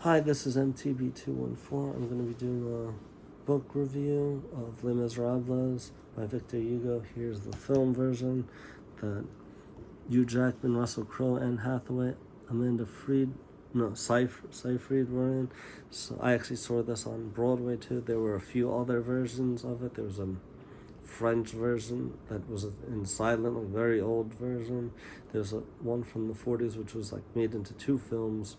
Hi, this is MTB214. I'm going to be doing a book review of Les Miserables by Victor Hugo. Here's the film version that Hugh Jackman, Russell Crowe, Anne Hathaway, Seyfried were in. So I actually saw this on Broadway too. There were a few other versions of it. There was a French version that was in silent, like very old version. There's one from the 40s which was like made into two films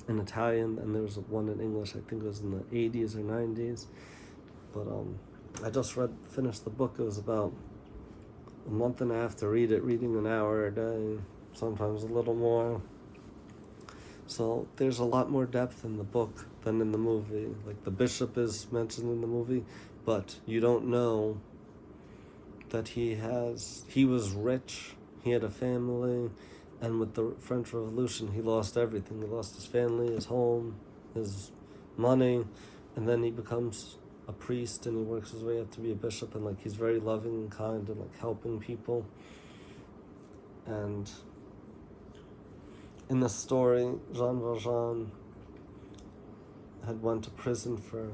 in Italian, and there was one in English. I think it was in the 80s or 90s. But I just finished the book. It was about a month and a half to read it, reading an hour a day, sometimes a little more. So there's a lot more depth in the book than in the movie. Like the bishop is mentioned in the movie, but you don't know that he was rich, he had a family, and with the French Revolution, he lost everything. He lost his family, his home, his money, and then he becomes a priest and he works his way up to be a bishop, and like he's very loving and kind and like helping people. And in the story, Jean Valjean had went to prison for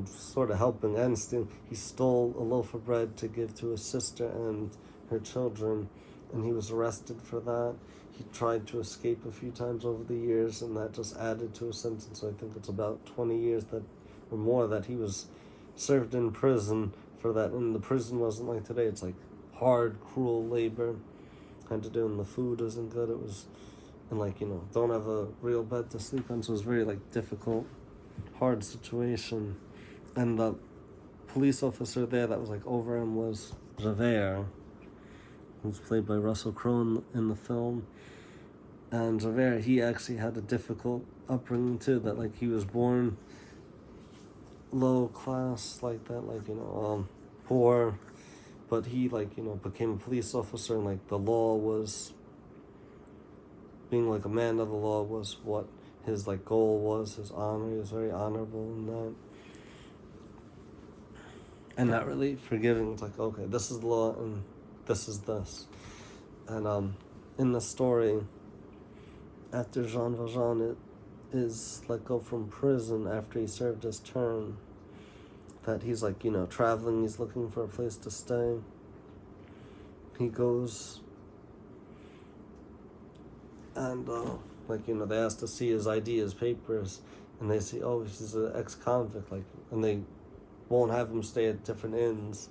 sort of helping and stealing. He stole a loaf of bread to give to his sister and her children, and he was arrested for that. He tried to escape a few times over the years, and that just added to his sentence. So I think it's about 20 years or more that he was served in prison for that. And the prison wasn't like today. It's like hard, cruel labor. Had to do, and the food isn't good. It was, and don't have a real bed to sleep on. So it was very difficult, hard situation. And the police officer there that was over him was Javert, who's played by Russell Crowe in the film. And Javert, he actually had a difficult upbringing too. That he was born low class, poor, but he became a police officer, and the law was being a man of the law was what his goal was, his honor. He was very honorable in that. And not really forgiving. It's okay, this is the law and this is this. And in the story, after Jean Valjean is let go from prison after he served his term, that he's traveling, he's looking for a place to stay. He goes and they ask to see his ID, his papers, and they say, oh, he's an ex-convict, and they won't have him stay at different inns.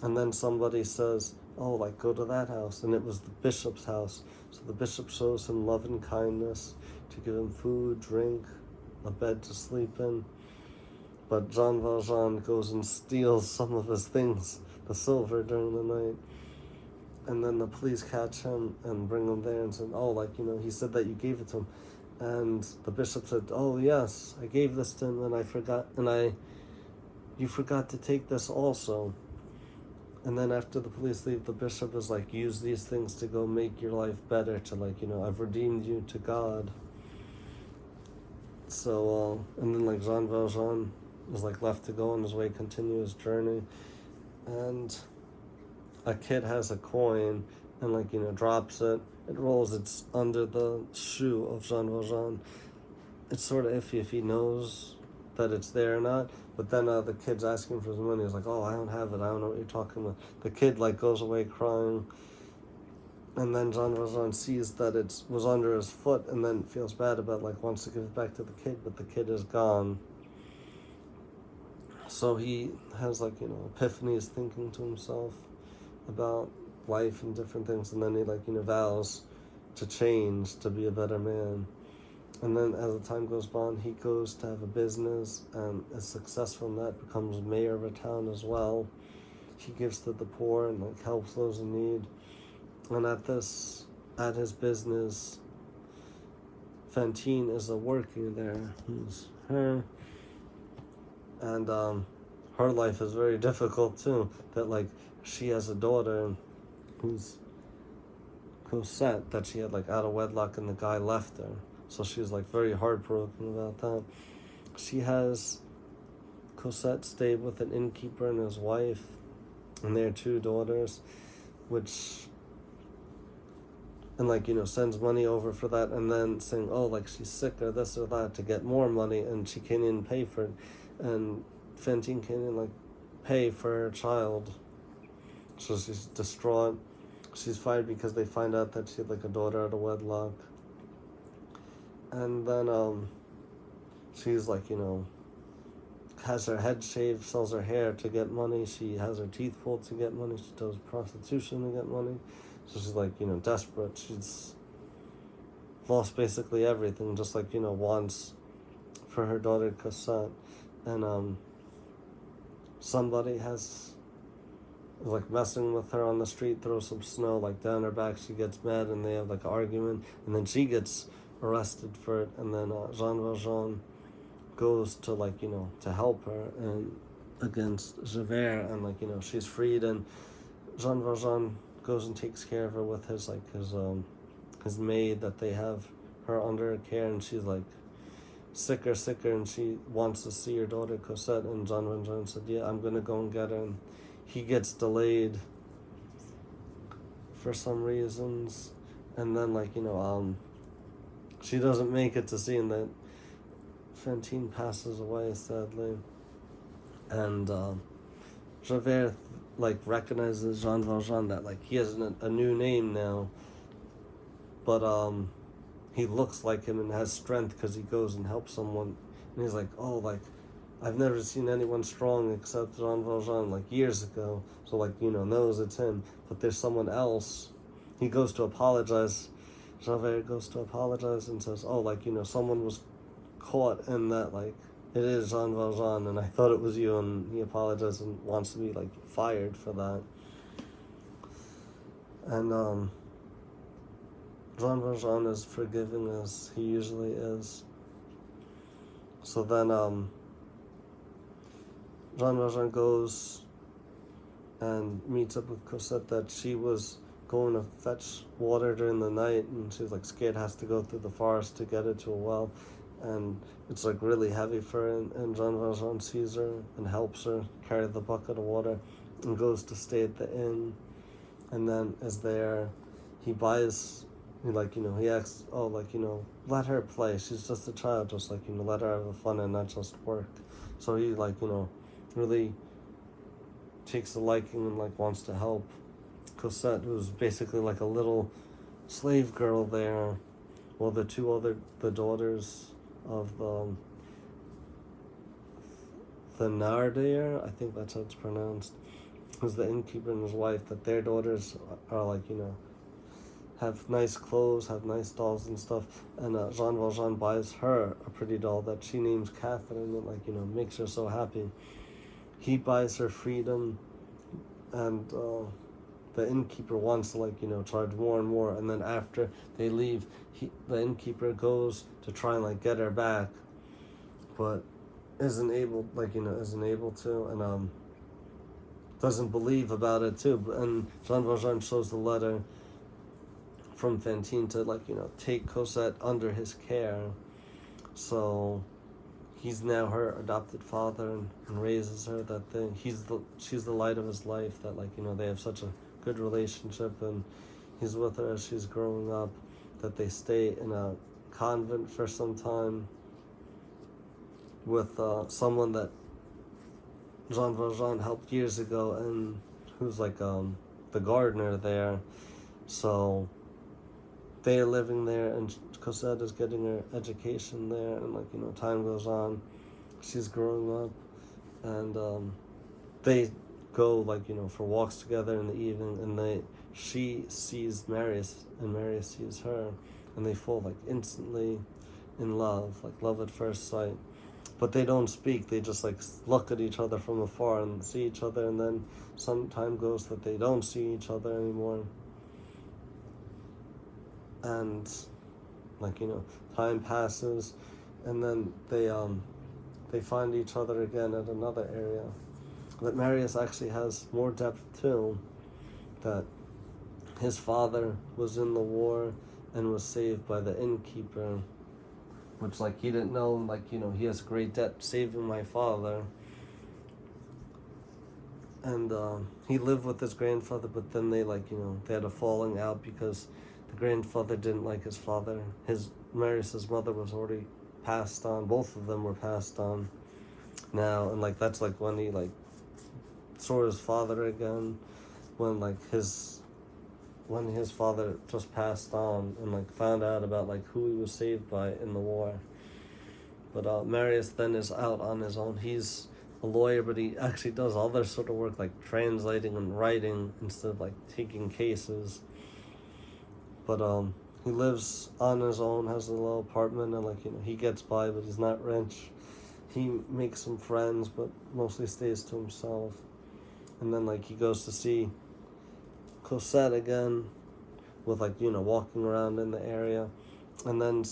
And then somebody says, oh, go to that house, and it was the bishop's house. So the bishop shows him love and kindness to give him food, drink, a bed to sleep in. But Jean Valjean goes and steals some of his things, the silver, during the night. And then the police catch him and bring him there and said, oh, he said that you gave it to him. And the bishop said, oh, yes, I gave this to him, and I forgot, you forgot to take this also. And then after the police leave, the bishop is use these things to go make your life better, to I've redeemed you to God. So, and then Jean Valjean is left to go on his way, continue his journey. And a kid has a coin and drops it. It rolls, it's under the shoe of Jean Valjean. It's sort of iffy if he knows that it's there or not. But then the kid's asking for his money. He's oh, I don't have it. I don't know what you're talking about. The kid goes away crying. And then Jean Valjean sees that it was under his foot, and then feels bad about wants to give it back to the kid, but the kid is gone. So he has epiphanies, thinking to himself about life and different things, and then he vows to change, to be a better man. And then as the time goes on, he goes to have a business and is successful in that, becomes mayor of a town as well. He gives to the poor and helps those in need. And at his business, Fantine is a worker there. Who's her. And her life is very difficult too. That she has a daughter who's Cosette, that she had out of wedlock, and the guy left her. So she's very heartbroken about that. She has Cosette stayed with an innkeeper and his wife, and their two daughters, which and like, sends money over for that, and then saying, oh, like she's sick or this or that, to get more money, and she can't even pay for it, and Fantine can't even like pay for her child, so she's distraught. She's fired because they find out that she had like a daughter out of wedlock, and then she's like, has her head shaved, sells her hair to get money. She has her teeth pulled to get money. She does prostitution to get money. So she's like, desperate. She's lost basically everything, just like, wants for her daughter Cosette. And somebody has like messing with her on the street, throws some snow like down her back. She gets mad and they have like an argument, and then she gets arrested for it, and then Jean Valjean goes to like, to help her and against Javert, and like, she's freed, and Jean Valjean goes and takes care of her with his maid that they have her under care, and she's like sicker, and she wants to see her daughter Cosette, and Jean Valjean said, yeah, I'm gonna go and get her, and he gets delayed for some reasons, and then like, she doesn't make it to seeing that Fantine passes away, sadly, and Javert like recognizes Jean Valjean, that like he has a new name now, but he looks like him and has strength because he goes and helps someone, and he's like, oh, like I've never seen anyone strong except Jean Valjean, like years ago, so like, knows it's him, but there's someone else. He goes to apologize. Javert goes to apologize and says, oh, like, someone was caught in that, like, it is Jean Valjean, and I thought it was you, and he apologizes and wants to be, like, fired for that. And, Jean Valjean is forgiving as he usually is. So then, Jean Valjean goes and meets up with Cosette, that she was going to fetch water during the night, and she's, like, scared, has to go through the forest to get it to a well, and it's like really heavy for her, and Jean Valjean sees her and helps her carry the bucket of water, and goes to stay at the inn, and then is there, he buys, he asks, oh, like, let her play, she's just a child, just like, let her have fun and not just work. So he, like, really takes a liking and like wants to help Cosette, who's basically like a little slave girl there, while the daughters of the Thénardier, I think that's how it's pronounced, who's the innkeeper and his wife, that their daughters are like, have nice clothes, have nice dolls and stuff, and Jean Valjean buys her a pretty doll that she names Catherine, and like, makes her so happy. He buys her freedom, and the innkeeper wants to like, charge more and more, and then after they leave, the innkeeper goes to try and like get her back, but isn't able to, and doesn't believe about it too. And Jean Valjean shows the letter from Fantine to like, take Cosette under his care, so he's now her adopted father, and raises her, that she's the light of his life, that like, they have such a good relationship, and he's with her as she's growing up, that they stay in a convent for some time with someone that Jean Valjean helped years ago, and who's like the gardener there. So they are living there, and Cosette is getting her education there, and like, time goes on, she's growing up, and they go like, for walks together in the evening, and she sees Marius, and Marius sees her, and they fall like instantly in love, like love at first sight. But they don't speak, they just like look at each other from afar and see each other, and then some time goes that they don't see each other anymore. And like, time passes, and then they find each other again at another area. But Marius actually has more depth too, that his father was in the war and was saved by the innkeeper, which like he didn't know, like, he has great debt saving my father. And he lived with his grandfather, but then they like, they had a falling out because the grandfather didn't like his father. Marius's mother was already passed on. Both of them were passed on now, and like that's like when he like saw his father again, when like when his father just passed on, and like found out about like who he was saved by in the war. But Marius then is out on his own. He's a lawyer, but he actually does other sort of work like translating and writing instead of like taking cases. But he lives on his own, has a little apartment, and like he gets by, but he's not rich. He makes some friends, but mostly stays to himself. And then like he goes to see Cosette again, with like walking around in the area, and then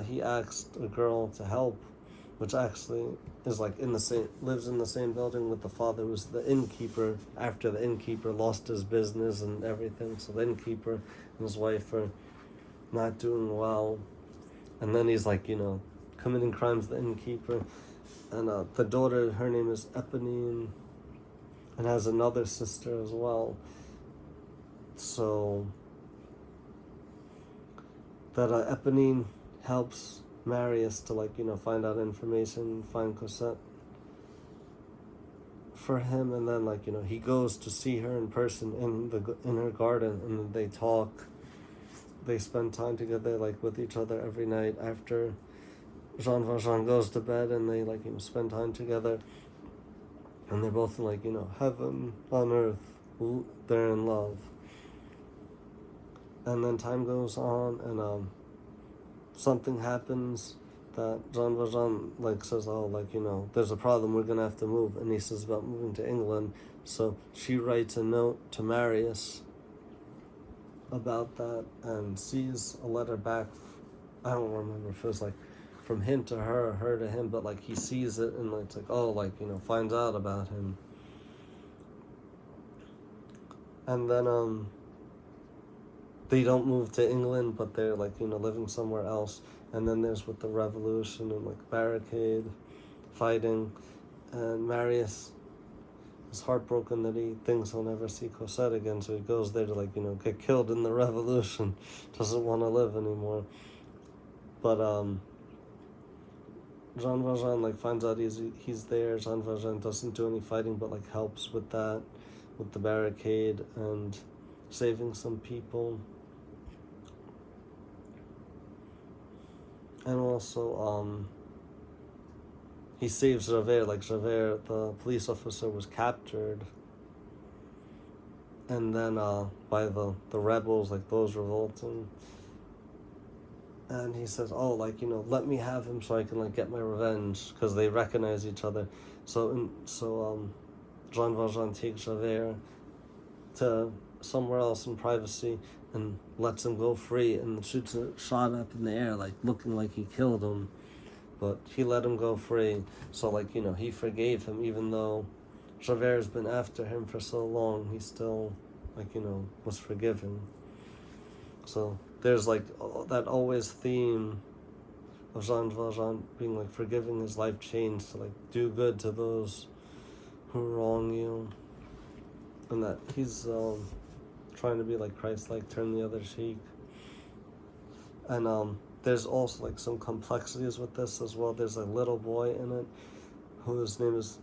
he asked a girl to help, which actually is like lives in the same building with the father, who's the innkeeper, after the innkeeper lost his business and everything. So the innkeeper and his wife are not doing well, and then he's like committing crimes, the innkeeper. And the daughter, her name is Eponine, and has another sister as well. So that Eponine helps Marius to find out information, find Cosette for him, and then he goes to see her in person in her garden, and they talk. They spend time together with each other every night after Jean Valjean goes to bed, and they spend time together, and they're both in heaven on earth. They're in love. And then time goes on, and something happens that Jean Valjean says, there's a problem, we're gonna have to move. And he says about moving to England. So she writes a note to Marius about that, and sees a letter back. I don't remember if it was from him to her, her to him, but he sees it, and it's finds out about him. And then they don't move to England, but they're living somewhere else. And then there's with the revolution and barricade fighting, and Marius is heartbroken that he thinks he'll never see Cosette again, so he goes there to get killed in the revolution. Doesn't want to live anymore. But Jean Valjean finds out he's there. Jean Valjean doesn't do any fighting, but helps with that, with the barricade and saving some people. And also, he saves Javert. Javert, the police officer, was captured. And then by the rebels, those revolting. And he says, let me have him so I can get my revenge, because they recognize each other. So Jean Valjean takes Javert to somewhere else in privacy and lets him go free, and shoots a shot up in the air, looking like he killed him. But he let him go free. So he forgave him, even though Javert's been after him for so long. He still was forgiven. So there's that always theme of Jean Valjean being forgiving, his life changed to do good to those who wrong you, and that he's trying to be Christ, turn the other cheek. And there's also some complexities with this as well. There's a little boy in it whose name is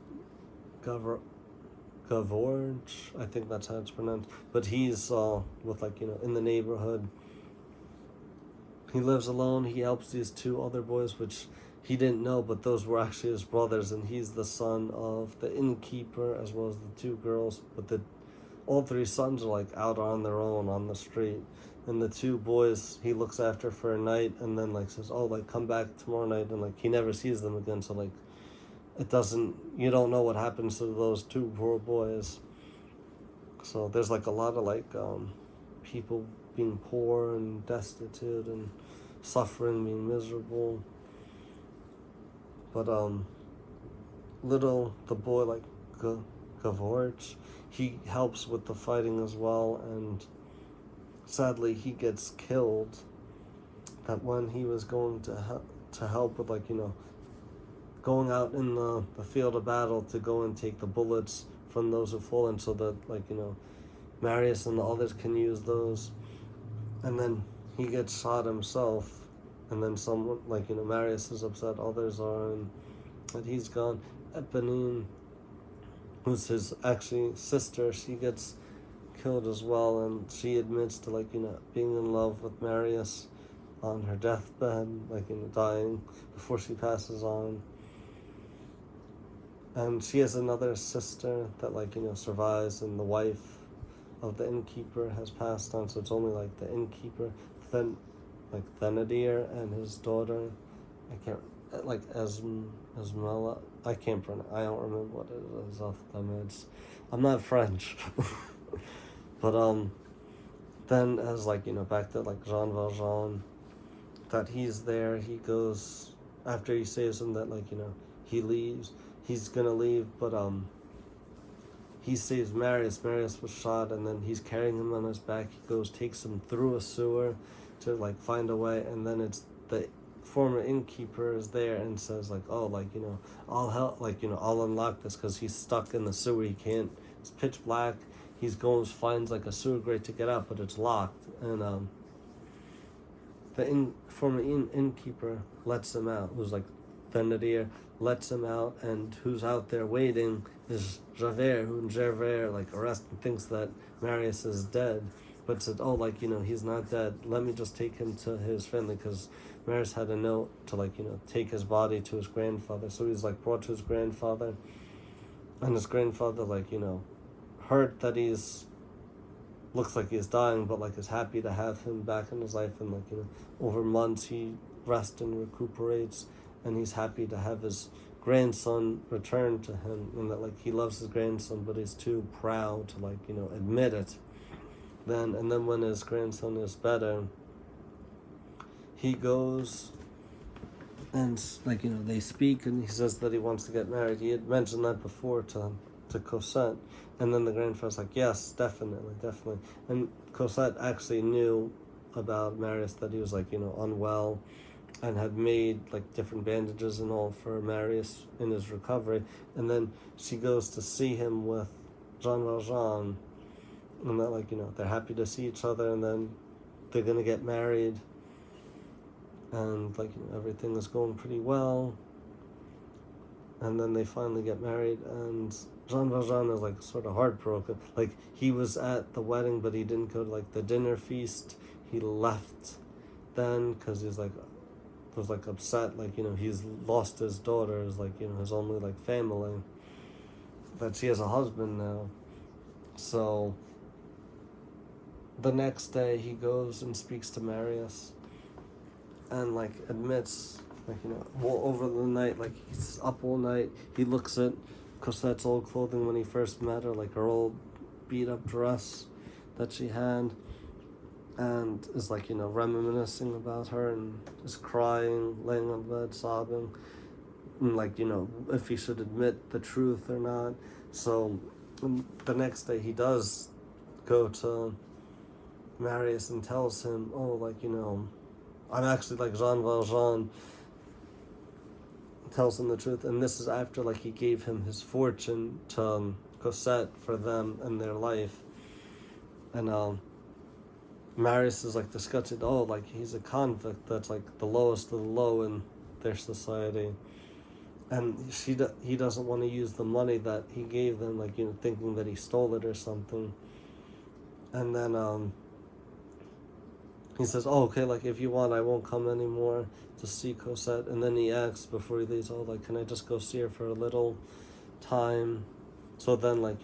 Gavroche, I think that's how it's pronounced. But he's with in the neighborhood. He lives alone. He helps these two other boys, which he didn't know, but those were actually his brothers, and he's the son of the innkeeper as well as the two girls. But all three sons are out on their own on the street, and the two boys he looks after for a night, and then says, come back tomorrow night, and he never sees them again. So you don't know what happens to those two poor boys. So there's a lot of people being poor and destitute and suffering, being miserable. But the boy Gavroche, he helps with the fighting as well, and sadly he gets killed. That when he was going to help with going out in the field of battle to go and take the bullets from those who fallen, so that Marius and the others can use those. and then he gets shot himself, and then someone, like, Marius is upset, others are, and that he's gone. Eponine, who's his actually sister, she gets killed as well, and she admits to, like, being in love with Marius on her deathbed, like, dying before she passes on. And she has another sister that, like, survives, and the wife of the innkeeper has passed on, so it's only, like, the innkeeper, then, like, Thénardier and his daughter. I can't, like, Esmella. I can't pronounce. I don't remember what it is off the head. I'm not French, but then as, like, back to, like, Jean Valjean, that he's there. He goes after he saves him. That, like, he leaves. He's gonna leave, but he saves Marius. Marius was shot, and then he's carrying him on his back. He goes, takes him through a sewer to, like, find a way, and then it's the former innkeeper is there and says, like, oh, like, I'll help, like, I'll unlock this, because he's stuck in the sewer. He can't. It's pitch black. He goes, finds, like, a sewer grate to get out, but it's locked, and the former innkeeper lets him out. Who's, like, Thénardier, lets him out, and who's out there waiting is Javert, who Javert, like, arrests and thinks that Marius is dead, but said, oh, like, he's not dead. Let me just take him to his family, because Marius had a note to, like, take his body to his grandfather. So he's, like, brought to his grandfather, and his grandfather, like, heard that he's looks like he's dying, but, like, is happy to have him back in his life, and, like, over months he rests and recuperates, and he's happy to have his grandson return to him, and that, like, he loves his grandson, but he's too proud to, like, admit it. And then when his grandson is better, he goes and, like, they speak, and he says that he wants to get married. He had mentioned that before to Cosette, and then the grandfather's like, yes, definitely. And Cosette actually knew about Marius, that he was, like, unwell, and had made, like, different bandages and all for Marius in his recovery. And then she goes to see him with Jean Valjean, and that, like, they're happy to see each other, and then they're gonna get married, and, like, everything is going pretty well, and then they finally get married, and Jean Valjean is, like, sort of heartbroken. Like, he was at the wedding, but he didn't go to, like, the dinner feast. He left then, because he's, like, was, like, upset, like, he's lost his daughter, is, like, his only, like, family, that she has a husband now. So the next day he goes and speaks to Marius, and, like, admits, like, over the night, like, he's up all night. He looks at Cosette's old clothing when he first met her, like, her old beat up dress that she had, and is, like, reminiscing about her, and is crying, laying on the bed, sobbing, and, like, if he should admit the truth or not. So the next day he does go to Marius and tells him, oh, like, I'm actually, like, Jean Valjean, tells him the truth, and this is after, like, he gave him his fortune to Cosette for them and their life, and Marius is, like, disgusted. Oh, like, he's a convict. That's, like, the lowest of the low in their society, and he doesn't want to use the money that he gave them, like, thinking that he stole it or something. And then he says, oh, okay, like, if you want, I won't come anymore to see Cosette. And then he asks before he leaves, oh, like, can I just go see her for a little time? So then, like,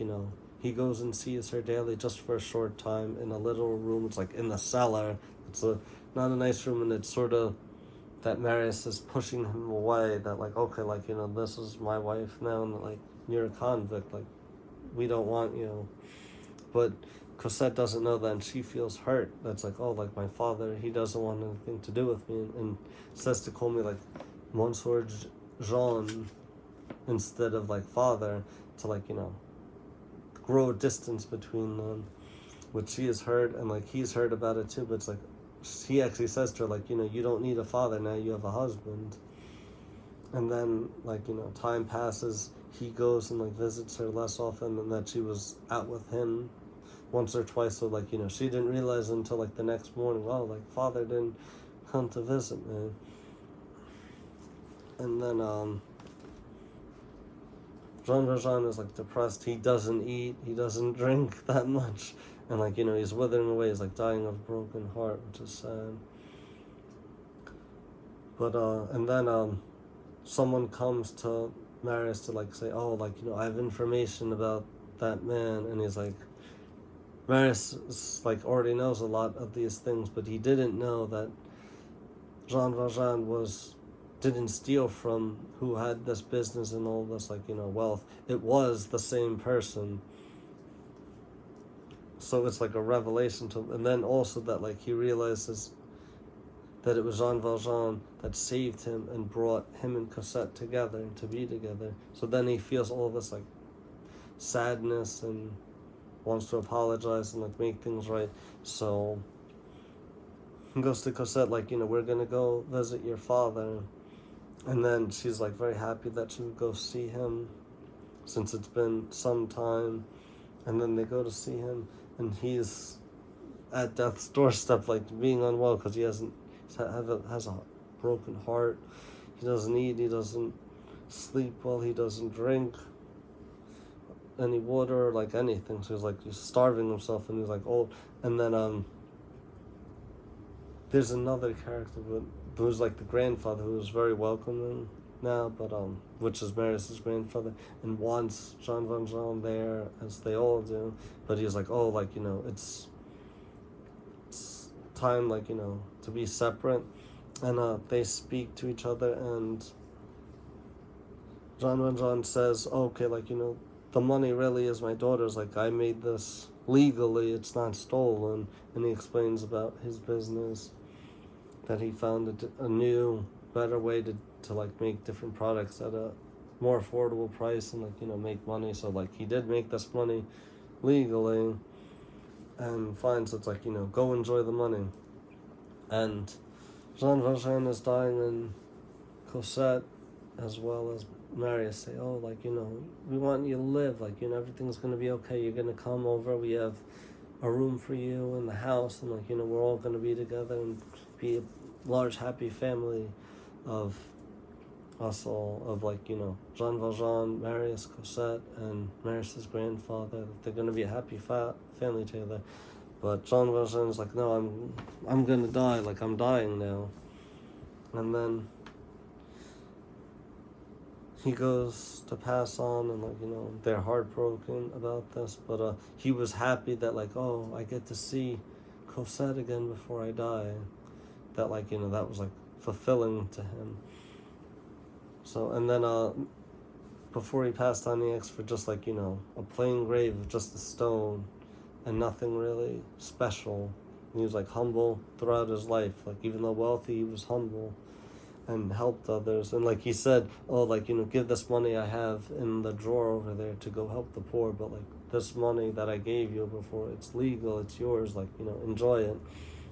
he goes and sees her daily, just for a short time, in a little room. It's, like, in the cellar. It's not a nice room, and it's sort of that Marius is pushing him away, that, like, okay, like, this is my wife now, and, like, you're a convict, like, we don't want you. But Cosette doesn't know that, and she feels hurt. That's, like, oh, like, my father, he doesn't want anything to do with me, and says to call me, like, Monsieur Jean instead of, like, father, to, like, grow a distance between them, which she has heard, and, like, he's heard about it too. But it's, like, he actually says to her, like, you don't need a father now, you have a husband. And then, like, time passes, he goes and, like, visits her less often, and that she was out with him once or twice, so like, she didn't realize until like the next morning, oh, like father didn't come to visit me. And then Jean Valjean is like depressed. He doesn't eat, he doesn't drink that much, and like, he's withering away. He's like dying of a broken heart, which is sad. But and then someone comes to Marius to like say, oh, like, I have information about that man. And he's like, Marius like already knows a lot of these things, but he didn't know that Jean Valjean didn't steal from who had this business and all this, like, wealth. It was the same person. So it's like a revelation to him. And then also that like he realizes that it was Jean Valjean that saved him and brought him and Cosette together to be together. So then he feels all this like sadness and wants to apologize and like make things right. So he goes to Cosette like, we're gonna go visit your father. And then she's like very happy that she would go see him since it's been some time. And then they go to see him, and he's at death's doorstep, like being unwell because he has a broken heart. He doesn't eat, he doesn't sleep well, he doesn't drink any water or like anything. So he's starving himself, and he's like old. And then there's another character who's like the grandfather, who is very welcoming now, but which is Marius's grandfather, and wants Jean Valjean there, as they all do. But he's like, oh, like, it's time, like, to be separate. And they speak to each other, and Jean Valjean says, oh, okay, like, the money really is my daughter's, like, I made this legally, it's not stolen. And he explains about his business, that he found a new, better way to like make different products at a more affordable price and like, make money. So like he did make this money legally, and finds it's like, go enjoy the money. And Jean Valjean is dying, and Cosette as well as Marius say, oh, like, we want you to live, like, everything's gonna be okay, you're gonna come over, we have a room for you in the house, and like, we're all gonna be together and be a large happy family of us all, of like, Jean Valjean, Marius, Cosette, and Marius's grandfather. They're gonna be a happy family together. But Jean Valjean is like, no, I'm gonna die, like I'm dying now. And then he goes to pass on, and like, they're heartbroken about this, but he was happy that like, oh, I get to see Cosette again before I die. That like, that was like fulfilling to him. So, and then before he passed on, he asked for just like, a plain grave of just a stone and nothing really special. And he was like humble throughout his life. Like, even though wealthy, he was humble and helped others. And like he said, oh, like, give this money I have in the drawer over there to go help the poor, but like this money that I gave you before, it's legal, it's yours, like, enjoy it.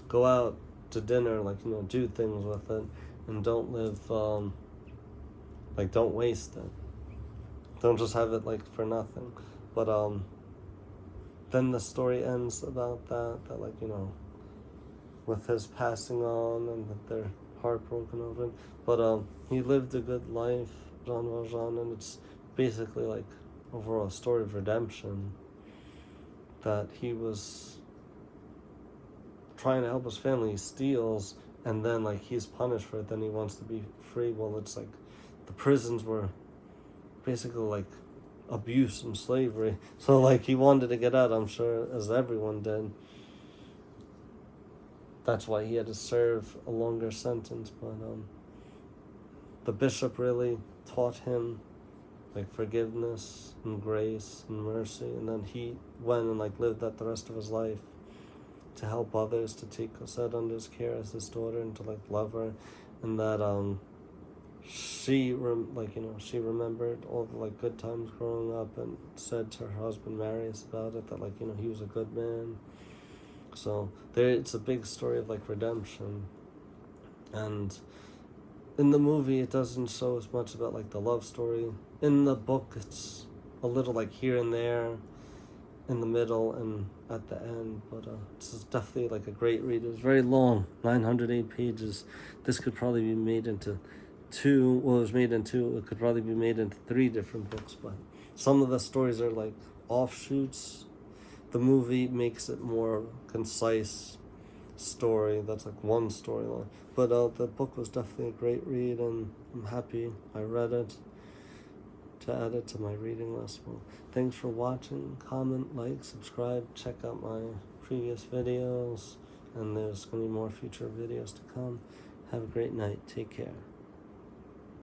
Go out to dinner, like, do things with it, and don't live, like, don't waste it. Don't just have it like for nothing. But then the story ends about that like, with his passing on, and that they're heartbroken over it. But he lived a good life, Jean Valjean, and it's basically like overall a story of redemption, that he was trying to help his family, he steals, and then like he's punished for it, then he wants to be free. Well, it's like the prisons were basically like abuse and slavery, so like he wanted to get out, I'm sure, as everyone did. That's why he had to serve a longer sentence. But the bishop really taught him like forgiveness and grace and mercy, and then he went and like lived that the rest of his life, to help others, to take Cosette under his care as his daughter, and to like love her. And that she remembered all the like good times growing up, and said to her husband Marius about it, that like, he was a good man. So it's a big story of like redemption. And in the movie it doesn't show as much about like the love story. In the book it's a little like here and there, in the middle and at the end. But this is definitely like a great read. It was very long, 908 pages. This could probably be made into two. Well, it was made into. It could probably be made into 3 different books. But some of the stories are like offshoots. The movie makes it more concise story. That's like one storyline. But the book was definitely a great read, and I'm happy I read it to add it to my reading list. Well, thanks for watching. Comment, like, subscribe, check out my previous videos, and there's going to be more future videos to come. Have a great night. Take care.